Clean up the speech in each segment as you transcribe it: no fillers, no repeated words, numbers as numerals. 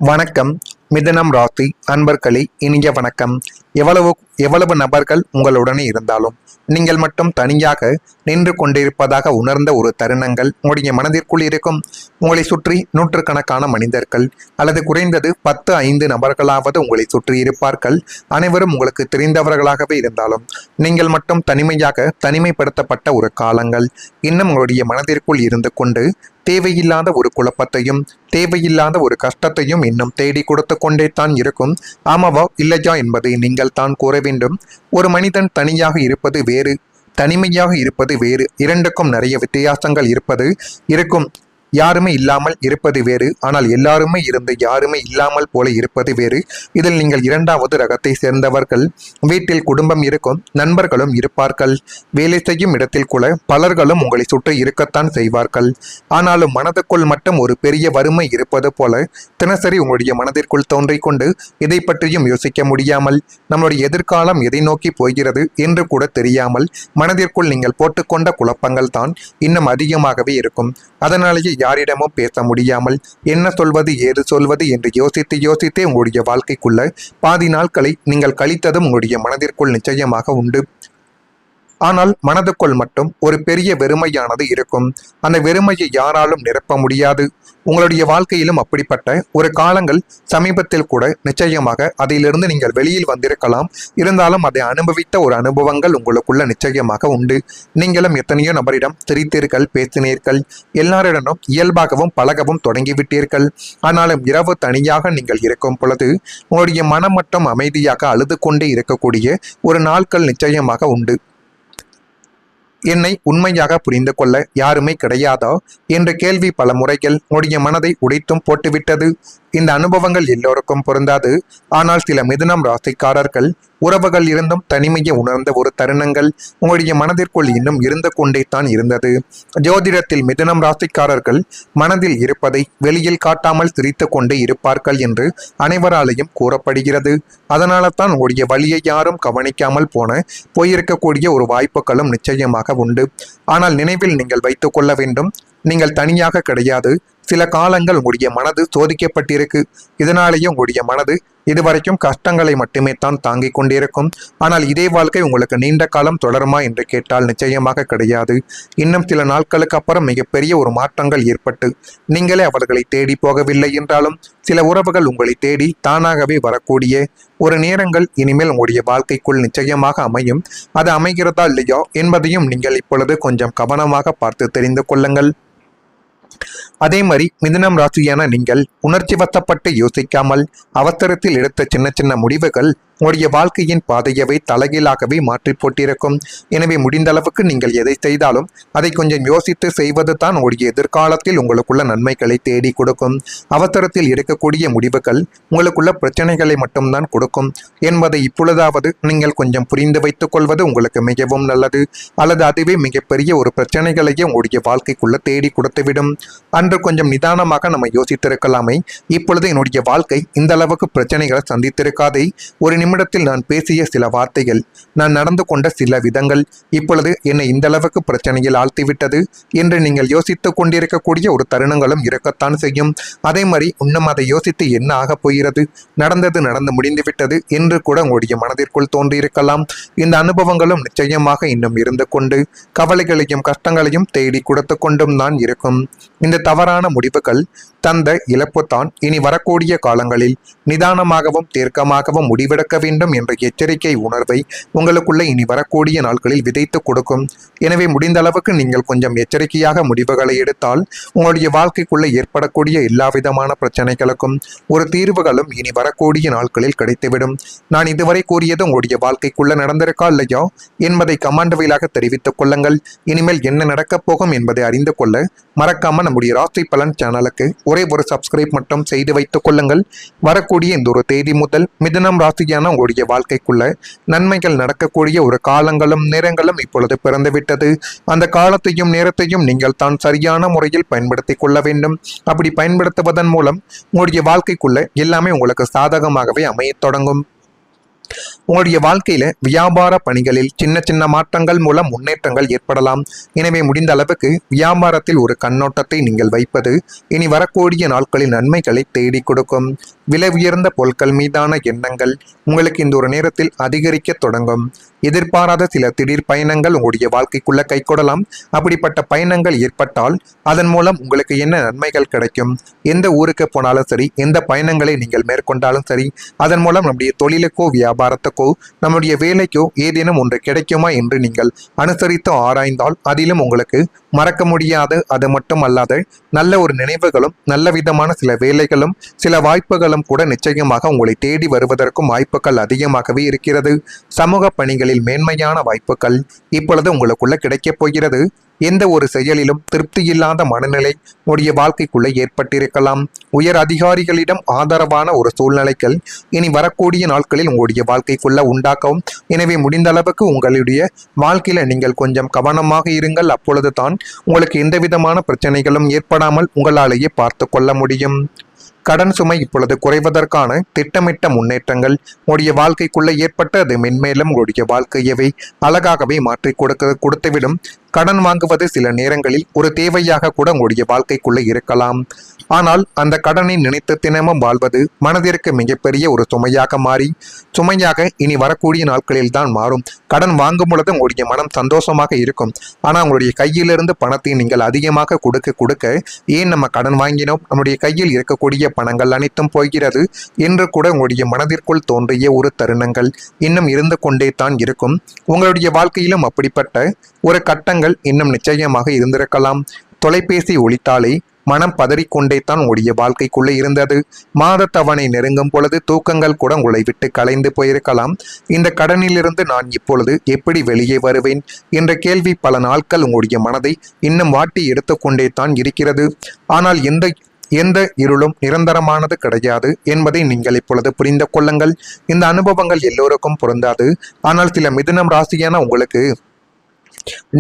வணக்கம். மிதுனம் ராசி அன்பர்களே, இனிய வணக்கம். எவ்வளவு நபர்கள் உங்களுடனே இருந்தாலும் நீங்கள் மட்டும் தனியாக நின்று கொண்டிருப்பதாக உணர்ந்த ஒரு தருணங்கள் உங்களுடைய மனதிற்குள் இருக்கும். உங்களை சுற்றி நூற்றுக்கணக்கான மனிதர்கள் அல்லது குறைந்தது 10-5 நபர்களாவது உங்களை சுற்றி இருப்பார்கள். அனைவரும் உங்களுக்கு தெரிந்தவர்களாகவே இருந்தாலும் நீங்கள் மட்டும் தனிமைப்படுத்தப்பட்ட ஒரு காலங்கள் இன்னும் உங்களுடைய மனதிற்குள் இருந்து கொண்டு தேவையில்லாத ஒரு குழப்பத்தையும் தேவையில்லாத ஒரு கஷ்டத்தையும் இன்னும் தேடி கொடுத்து கொண்டே தான் இருக்கும். ஆமாவா இல்லையா என்பதை நீங்கள் தான் கூற வேண்டும். ஒரு மனிதன் தனியாக இருப்பது வேறு, தனிமையாக இருப்பது வேறு. இரண்டுக்கும் நிறைய வித்தியாசங்கள் இருக்கும். யாருமே இல்லாமல் இருப்பது வேறு, ஆனால் எல்லாருமே இருந்து யாருமே இல்லாமல் போல இருப்பது வேறு. இதில் நீங்கள் இரண்டாவது ரகத்தை சேர்ந்தவர்கள். வீட்டில் குடும்பம் இருக்கும், நண்பர்களும் இருப்பார்கள். வேலை செய்யும் இடத்தில் கூட பலர்களும் உங்களை சுற்றி இருக்கத்தான் செய்வார்கள். ஆனாலும் மனதுக்குள் மட்டும் ஒரு பெரிய வறுமை இருப்பது போல தினசரி உங்களுடைய மனதிற்குள் தோன்றிக் கொண்டு இதை பற்றியும் யோசிக்க முடியாமல், நம்முடைய எதிர்காலம் எதை நோக்கி போகிறது என்று கூட தெரியாமல் மனதிற்குள் நீங்கள் போட்டுக்கொண்ட குழப்பங்கள் தான் இன்னும் அதிகமாகவே இருக்கும். அதனாலேயே யாரிடமும் பேச முடியாமல் என்ன சொல்வது ஏது சொல்வது என்று யோசித்தே உங்களுடைய வாழ்க்கைக்குள்ள பாதி நாட்களை நீங்கள் கழித்ததும் உங்களுடைய மனதிற்குள் நிச்சயமாக உண்டு. ஆனால் மனதுக்குள் மட்டும் ஒரு பெரிய வெறுமையானது இருக்கும். அந்த வெறுமையை யாராலும் நிரப்ப முடியாது. உங்களுடைய வாழ்க்கையிலும் அப்படிப்பட்ட ஒரு காலங்கள் சமீபத்தில் கூட நிச்சயமாக அதிலிருந்து நீங்கள் வெளியில் வந்திருக்கலாம். இருந்தாலும் அதை அனுபவித்த ஒரு அனுபவங்கள் உங்களுக்குள்ள நிச்சயமாக உண்டு. நீங்களும் எத்தனையோ நபரிடம் சிரித்தீர்கள், பேசினீர்கள், எல்லாரிடமும் இயல்பாகவும் பழகவும் தொடங்கிவிட்டீர்கள். ஆனாலும் இரவு தனியாக நீங்கள் இருக்கும் பொழுது உங்களுடைய மனம் மட்டும் அமைதியாக அழுது கொண்டே இருக்கக்கூடிய ஒரு நாட்கள் நிச்சயமாக உண்டு. என்னை உண்மையாக புரிந்து கொள்ள யாருமே கிடையாதா என்ற கேள்வி பல முறைகள் உங்களுடைய மனதை உடைத்தும் போட்டுவிட்டது. இந்த அனுபவங்கள் எல்லோருக்கும் பொருந்தாது. ஆனால் சில மிதுனம் ராசிக்காரர்கள் உறவுகள் இருந்தும் தனிமையை உணர்ந்த ஒரு தருணங்கள் உங்களுடைய மனதிற்குள் இன்னும் இருந்து கொண்டே தான் இருந்தது. ஜோதிடத்தில் மிதுனம் ராசிக்காரர்கள் மனதில் இருப்பதை வெளியில் காட்டாமல் சிரித்து கொண்டே இருப்பார்கள் என்று அனைவராலையும் கூறப்படுகிறது. அதனால தான் உங்களுடைய வழியை யாரும் கவனிக்காமல் போயிருக்கக்கூடிய ஒரு வாய்ப்புகளும் நிச்சயமாக உண்டு. ஆனால் நினைவில் நீங்கள் வைத்துக் கொள்ள வேண்டும், நீங்கள் தனியாக கிடையாது. சில காலங்கள் உங்களுடைய மனது சோதிக்கப்பட்டிருக்கு. இதனாலேயே உங்களுடைய மனது இதுவரைக்கும் கஷ்டங்களை மட்டுமே தான் தாங்கிக் கொண்டிருக்கும். ஆனால் இதே வாழ்க்கை உங்களுக்கு நீண்ட காலம் தொடருமா என்று கேட்டால் நிச்சயமாக கிடையாது. இன்னும் சில நாட்களுக்கு அப்புறம் மிகப்பெரிய ஒரு மாற்றங்கள் ஏற்பட்டு நீங்களே அவர்களை தேடி போகவில்லை என்றாலும் சில உறவுகள் உங்களை தேடி தானாகவே வரக்கூடிய ஒரு நேரங்கள் இனிமேல் உங்களுடைய வாழ்க்கைக்குள் நிச்சயமாக அமையும். அது அமைகிறதா இல்லையா என்பதையும் நீங்கள் இப்பொழுது கொஞ்சம் கவனமாக பார்த்து தெரிந்து கொள்ளுங்கள். அதே மாதிரி மிதுனம் ராசியான நீங்கள் உணர்ச்சி வசப்பட்டு யோசிக்காமல் அவசரத்தில் எடுத்த சின்ன சின்ன முடிவுகள் உங்களுடைய வாழ்க்கையின் பாதையவை தலைகீழாகவே மாற்றி போட்டிருக்கும். எனவே முடிந்த அளவுக்கு நீங்கள் எதை செய்தாலும் அதை கொஞ்சம் யோசித்து செய்வது தான் உங்களுடைய எதிர்காலத்தில் உங்களுக்குள்ள நன்மைகளை தேடி கொடுக்கும். அவசரத்தில் எடுக்கக்கூடிய முடிவுகள் உங்களுக்குள்ள பிரச்சனைகளை மட்டும்தான் கொடுக்கும் என்பதை இப்பொழுதாவது நீங்கள் கொஞ்சம் புரிந்து வைத்துக் கொள்வது உங்களுக்கு மிகவும் நல்லது. அல்லது அதுவே மிகப்பெரிய ஒரு பிரச்சனைகளையே உங்களுடைய வாழ்க்கைக்குள்ள தேடி கொடுத்துவிடும். அன்று கொஞ்சம் நிதானமாக நம்ம யோசித்திருக்கலாமே, இப்பொழுது என்னுடைய வாழ்க்கை இந்த அளவுக்கு பிரச்சனைகளை சந்தித்திருக்காதே, ஒரு நிமிடத்தில் நான் பேசிய சில வார்த்தைகள், நான் நடந்து கொண்ட சில விதங்கள் இப்பொழுது என்னை இந்த அளவுக்கு பிரச்சனையில் ஆழ்த்திவிட்டது என்று நீங்கள் யோசித்துக் கொண்டிருக்கக்கூடிய ஒரு தருணங்களும் இருக்கத்தான் செய்யும். அதே மாதிரி இன்னும் அதை யோசித்து என்ன ஆகப் போகிறது, நடந்து முடிந்துவிட்டது என்று கூட உங்களுடைய மனதிற்குள் தோன்றியிருக்கலாம். இந்த அனுபவங்களும் நிச்சயமாக இன்னும் இருந்து கொண்டு கவலைகளையும் கஷ்டங்களையும் தேடி கொடுத்து கொண்டும் தான் இருக்கும். இந்த தவறான முடிவுகள் தந்த இழப்பு தான் இனி வரக்கூடிய காலங்களில் நிதானமாகவும் தீர்க்கமாகவும் முடிவெடுக்க வேண்டும் என்ற எச்சரிக்கை உணர்வை உங்களுக்குள்ள இனி வரக்கூடிய நாட்களில் விதைத்து கொடுக்கும். எனவே முடிந்த அளவுக்கு நீங்கள் கொஞ்சம் எச்சரிக்கையாக முடிவுகளை எடுத்தால் உங்களுடைய வாழ்க்கைக்குள்ள ஏற்படக்கூடிய எல்லா விதமான பிரச்சனைகளுக்கும் ஒரு தீர்வுகளும் இனி வரக்கூடிய நாட்களில் கிடைத்துவிடும். நான் இதுவரை கூறியது உங்களுடைய வாழ்க்கைக்குள்ள நடந்திருக்கா இல்லையா என்பதை கமெண்ட் வாயிலாக தெரிவித்துக் கொள்ளுங்கள். இனிமேல் என்ன நடக்கப் போகும் என்பதை அறிந்து கொள்ள மறக்காம நம்முடைய ராசி பலன் சேனலுக்கு ஒரே ஒரு சப்ஸ்கிரைப் மட்டும் செய்து வைத்துக் கொள்ளுங்கள். வரக்கூடிய இந்த ஒரு தேதி முதல் மிதுனம் ராசியான உங்களுடைய வாழ்க்கைக்குள்ள நன்மைகள் நடக்கக்கூடிய ஒரு காலங்களும் நேரங்களும் இப்பொழுது பிறந்துவிட்டது. அந்த காலத்தையும் நேரத்தையும் நீங்கள் தான் சரியான முறையில் பயன்படுத்திக் கொள்ள வேண்டும். அப்படி பயன்படுத்துவதன் மூலம் உங்களுடைய வாழ்க்கைக்குள்ள எல்லாமே உங்களுக்கு சாதகமாகவே அமையத் தொடங்கும். உங்களுடைய வாழ்க்கையில வியாபார பணிகளில் சின்ன சின்ன மாற்றங்கள் மூலம் முன்னேற்றங்கள் ஏற்படலாம். எனவே முடிந்த அளவுக்கு வியாபாரத்தில் ஒரு கண்ணோட்டத்தை நீங்கள் வைப்பது இனி வரக்கூடிய நாட்களில் நன்மைகளை தேடி கொடுக்கும். விலை உயர்ந்த பொருட்கள் மீதான எண்ணங்கள் உங்களுக்கு இந்த ஒரு நேரத்தில் அதிகரிக்க தொடங்கும். எதிர்பாராத சில திடீர் பயணங்கள் உங்களுடைய வாழ்க்கைக்குள்ள கைகொடலாம். அப்படிப்பட்ட பயணங்கள் ஏற்பட்டால் அதன் மூலம் உங்களுக்கு என்ன நன்மைகள் கிடைக்கும், எந்த ஊருக்கு போனாலும் சரி, எந்த பயணங்களை நீங்கள் மேற்கொண்டாலும் சரி, அதன் மூலம் நம்முடைய தொழிலுக்கோ வியாபாரத்துக்கோ நம்முடைய வேலைக்கோ ஏதேனும் ஒன்று கிடைக்குமா என்று நீங்கள் அனுசரித்து ஆராய்ந்தால் அதிலும் உங்களுக்கு மறக்க முடியாத, அது மட்டும் அல்லாத நல்ல ஒரு நினைவுகளும் நல்ல விதமான சில வேலைகளும் சில வாய்ப்புகளும் கூட நிச்சயமாக உங்களை தேடி வருவதற்கும் வாய்ப்புகள் அதிகமாகவே இருக்கிறது. சமூக பணிகளில் மேன்மையான வாய்ப்புகள் இப்பொழுது உங்களுக்குள்ள கிடைக்கப் போகிறது. எந்த ஒரு செயலிலும் திருப்தி இல்லாத மனநிலை உடைய வாழ்க்கைக்குள்ளே ஏற்பட்டிருக்கலாம். உயர் அதிகாரிகளிடம் ஆதரவான ஒரு சூழ்நிலைகள் இனி வரக்கூடிய நாட்களில் உங்களுடைய வாழ்க்கைக்குள்ள உண்டாக்கவும். எனவே முடிந்த அளவுக்கு உங்களுடைய வாழ்க்கையில நீங்கள் கொஞ்சம் கவனமாக இருங்கள். அப்பொழுது தான் உங்களுக்கு எந்த விதமான பிரச்சனைகளும் ஏற்படாமல் உங்களாலேயே பார்த்து கொள்ள முடியும். கடன் சுமை இப்பொழுது குறைவதற்கான திட்டமிட்ட முன்னேற்றங்கள் உங்களுடைய வாழ்க்கைக்குள்ள ஏற்பட்டு அது மென்மேலும் உங்களுடைய வாழ்க்கையவே அழகாகவே மாற்றி கொடுத்துவிடும். கடன் வாங்குவது சில நேரங்களில் ஒரு தேவையாக கூட உங்களுடைய வாழ்க்கைக்குள்ள இருக்கலாம். ஆனால் அந்த கடனை நினைத்து தினமும் வாழ்வது மனதிற்கு மிகப்பெரிய ஒரு சுமையாக இனி வரக்கூடிய நாட்களில் தான் மாறும். கடன் வாங்கும் பொழுது உங்களுடைய மனம் சந்தோஷமாக இருக்கும். ஆனால் உங்களுடைய கையிலிருந்து பணத்தை நீங்கள் அதிகமாக கொடுக்க ஏன் நம்ம கடன் வாங்கினோம், நம்முடைய கையில் இருக்கக்கூடிய பணங்கள் அனைத்தும் போகிறது என்று கூட உங்களுடைய மனதிற்குள் தோன்றிய ஒரு தருணங்கள் இன்னும் இருந்து கொண்டே தான் இருக்கும். உங்களுடைய வாழ்க்கையிலும் அப்படிப்பட்ட ஒரு கட்டங்கள் இன்னும் நிச்சயமாக இருந்திருக்கலாம். தொலைபேசி ஒலித்தாலே மனம் பதறிக்கொண்டே தான் உங்களுடைய வாழ்க்கைக்குள்ளே இருந்தது. மாத தவணை நெருங்கும் பொழுது தூக்கங்கள் கூட உங்களை விட்டு கலைந்து போயிருக்கலாம். இந்த கடனிலிருந்து நான் இப்பொழுது எப்படி வெளியே வருவேன் என்ற கேள்வி பல நாட்கள் உங்களுடைய மனதை இன்னும் வாட்டி எடுத்துக்கொண்டே தான் இருக்கிறது. ஆனால் எந்த இருளும் நிரந்தரமானது கிடையாது என்பதை நீங்கள் இப்பொழுது புரிந்து கொள்ளுங்கள். இந்த அனுபவங்கள் எல்லோருக்கும் பொருந்தாது. ஆனால் சில மிதுனம் ராசியான உங்களுக்கு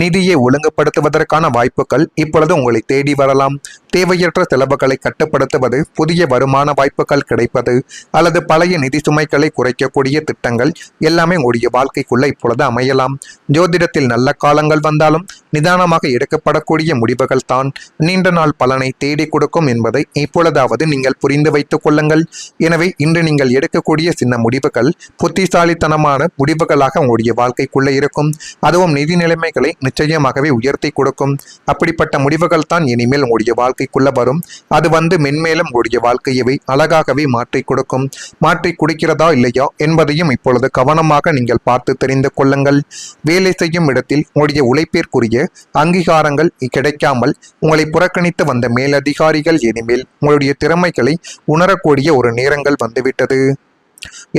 நிதியை ஒழுங்குபடுத்துவதற்கான வாய்ப்புகள் இப்பொழுது உங்களை தேடி வரலாம். தேவையற்ற செலவுகளை கட்டுப்படுத்துவது, புதிய வருமான வாய்ப்புகள் கிடைப்பது அல்லது பழைய நிதி சுமைகளை குறைக்கக்கூடிய திட்டங்கள் எல்லாமே உங்களுடைய வாழ்க்கைக்குள்ள இப்பொழுது அமையலாம். ஜோதிடத்தில் நல்ல காலங்கள் வந்தாலும் நிதானமாக எடுக்கப்படக்கூடிய முடிவுகள் தான் நீண்ட நாள் பலனை தேடி கொடுக்கும் என்பதை இப்பொழுதாவது நீங்கள் புரிந்து வைத்துக் கொள்ளுங்கள். எனவே இன்று நீங்கள் எடுக்கக்கூடிய சின்ன முடிவுகள் புத்திசாலித்தனமான முடிவுகளாக உங்களுடைய வாழ்க்கைக்குள்ள இருக்கும். அதுவும் நிதி நிலைமைகளை நிச்சயமாகவே உயர்த்தி கொடுக்கும். அப்படிப்பட்ட முடிவுகள் தான் இனிமேல் உங்களுடைய வாழ்க்கைக்குள்ள வரும். அது வந்து மென்மேலும் உங்களுடைய வாழ்க்கையவை அழகாகவே மாற்றி கொடுக்கும். மாற்றி குடிக்கிறதா இல்லையா என்பதையும் இப்பொழுது கவனமாக நீங்கள் பார்த்து தெரிந்து கொள்ளுங்கள். வேலை செய்யும் இடத்தில் உங்களுடைய உழைப்பிற்குரிய அங்கீகாரங்கள் கிடைக்காமல் உங்களை புறக்கணித்து வந்த மேலதிகாரிகள் இனிமேல் உங்களுடைய திறமைகளை உணரக்கூடிய ஒரு நேரங்கள் வந்துவிட்டது.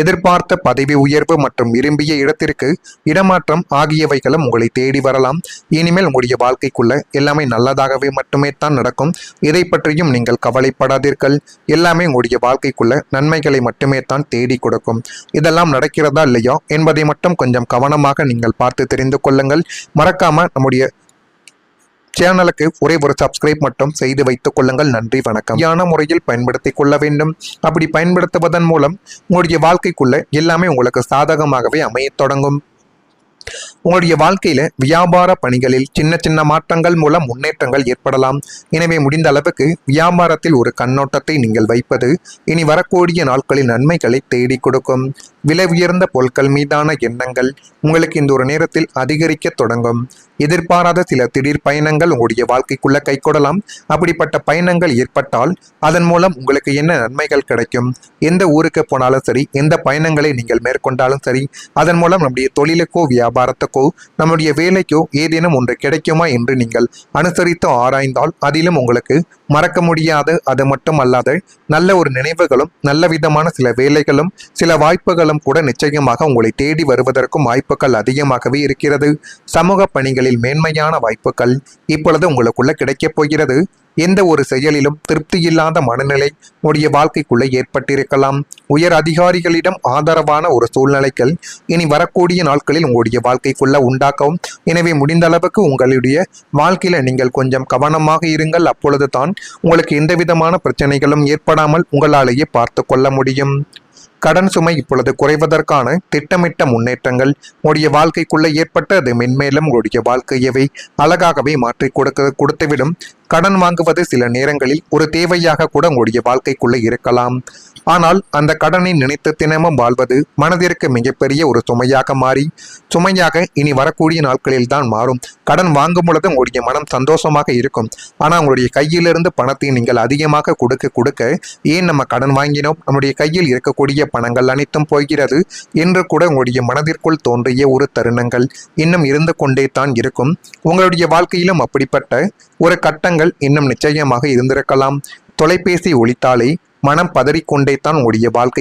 எதிர்பார்த்த பதவி உயர்வு மற்றும் விரும்பிய இடத்திற்கு இடமாற்றம் ஆகியவைகளும் உங்களை தேடி வரலாம். இனிமேல் உங்களுடைய வாழ்க்கைக்குள்ள எல்லாமே நல்லதாகவே மட்டுமே தான் நடக்கும். இதை பற்றியும் நீங்கள் கவலைப்படாதீர்கள். எல்லாமே உங்களுடைய வாழ்க்கைக்குள்ள நன்மைகளை மட்டுமே தான் தேடி கொடுக்கும். இதெல்லாம் நடக்கிறதா இல்லையா என்பதை மட்டும் கொஞ்சம் கவனமாக நீங்கள் பார்த்து தெரிந்து கொள்ளுங்கள். மறக்காம நம்முடைய சேனலுக்கு ஒரே ஒரு சப்ஸ்கிரைப் மட்டும் செய்து வைத்துக் கொள்ளுங்கள். நன்றி, வணக்கம். சரியான முறையில் பயன்படுத்திக் கொள்ள வேண்டும். அப்படி பயன்படுத்துவதன் மூலம் உங்களுடைய வாழ்க்கைக்குள்ள எல்லாமே உங்களுக்கு சாதகமாகவே அமையத் தொடங்கும். உங்களுடைய வாழ்க்கையில வியாபார பணிகளில் சின்ன சின்ன மாற்றங்கள் மூலம் முன்னேற்றங்கள் ஏற்படலாம். எனவே முடிந்த அளவுக்கு வியாபாரத்தில் ஒரு கண்ணோட்டத்தை நீங்கள் வைப்பது இனி வரக்கூடிய நாட்களில் நன்மைகளை தேடி கொடுக்கும். விலை உயர்ந்த பொருட்கள் மீதான எண்ணங்கள் உங்களுக்கு இந்த ஒரு நேரத்தில் அதிகரிக்க தொடங்கும். எதிர்பாராத சில திடீர் பயணங்கள் உங்களுடைய வாழ்க்கைக்குள்ள கைகொடலாம். அப்படிப்பட்ட பயணங்கள் ஏற்பட்டால் அதன் மூலம் உங்களுக்கு என்ன நன்மைகள் கிடைக்கும், எந்த ஊருக்கு போனாலும் சரி, எந்த பயணங்களை நீங்கள் மேற்கொண்டாலும் சரி, அதன் மூலம் நம்முடைய தொழிலுக்கோ வியாபாரத்துக்கோ நம்முடைய வேலைக்கோ ஏதேனும் ஒன்று கிடைக்குமா என்று நீங்கள் அனுசரித்து ஆராய்ந்தால் அதிலும் உங்களுக்கு மறக்க முடியாத, அது மட்டும் அல்லாத நல்ல ஒரு நினைவுகளும் நல்ல விதமான சில வேலைகளும் சில வாய்ப்புகளும் கூட நிச்சயமாக உங்களை தேடி வருவதற்கும் வாய்ப்புகள் அதிகமாகவே இருக்கிறது. சமூக பணிகளில் மேன்மையான வாய்ப்புகள் இப்பொழுது உங்களுக்குள்ள கிடைக்கப் போகிறது. எந்த ஒரு செயலிலும் திருப்தி இல்லாத மனநிலை உடைய வாழ்க்கைக்குள்ளே ஏற்பட்டிருக்கலாம். உயர் அதிகாரிகளிடம் ஆதரவான ஒரு சூழ்நிலைகள் இனி வரக்கூடிய நாட்களில் உங்களுடைய வாழ்க்கைக்குள்ள உண்டாக்கவும். எனவே முடிந்த அளவுக்கு உங்களுடைய வாழ்க்கையில நீங்கள் கொஞ்சம் கவனமாக இருங்கள். அப்பொழுது தான் உங்களுக்கு எந்த விதமான பிரச்சனைகளும் ஏற்படாமல் உங்களாலேயே பார்த்து கொள்ள முடியும். கடன் சுமை இப்பொழுது குறைவதற்கான திட்டமிட்ட முன்னேற்றங்கள் உங்களுடைய வாழ்க்கைக்குள்ள ஏற்பட்டு அது மென்மேலும் உங்களுடைய வாழ்க்கையவை அழகாகவே மாற்றி கொடுத்துவிடும். கடன் வாங்குவது சில நேரங்களில் ஒரு தேவையாக கூட உங்களுடைய வாழ்க்கைக்குள்ள இருக்கலாம். ஆனால் அந்த கடனை நினைத்து தினமும் வாழ்வது மனதிற்கு மிகப்பெரிய ஒரு சுமையாக இனி வரக்கூடிய நாட்களில் தான் மாறும். கடன் வாங்கும் பொழுது உங்களுடைய மனம் சந்தோஷமாக இருக்கும். ஆனால் உங்களுடைய கையிலிருந்து பணத்தை நீங்கள் அதிகமாக கொடுக்க ஏன் நம்ம கடன் வாங்கினோம், நம்முடைய கையில் இருக்கக்கூடிய பணங்கள் அனைத்தும் போகிறது என்று கூட உங்களுடைய மனதிற்குள் தோன்றிய ஒரு தருணங்கள் இன்னும் இருந்து கொண்டே தான் இருக்கும். உங்களுடைய வாழ்க்கையிலும் அப்படிப்பட்ட ஒரு கட்டங்கள் இன்னும் நிச்சயமாக இருந்திருக்கலாம். தொலைபேசி ஒலித்தாலே மனம் பதறிக்கொண்டே தான் உங்களுடைய வாழ்க்கை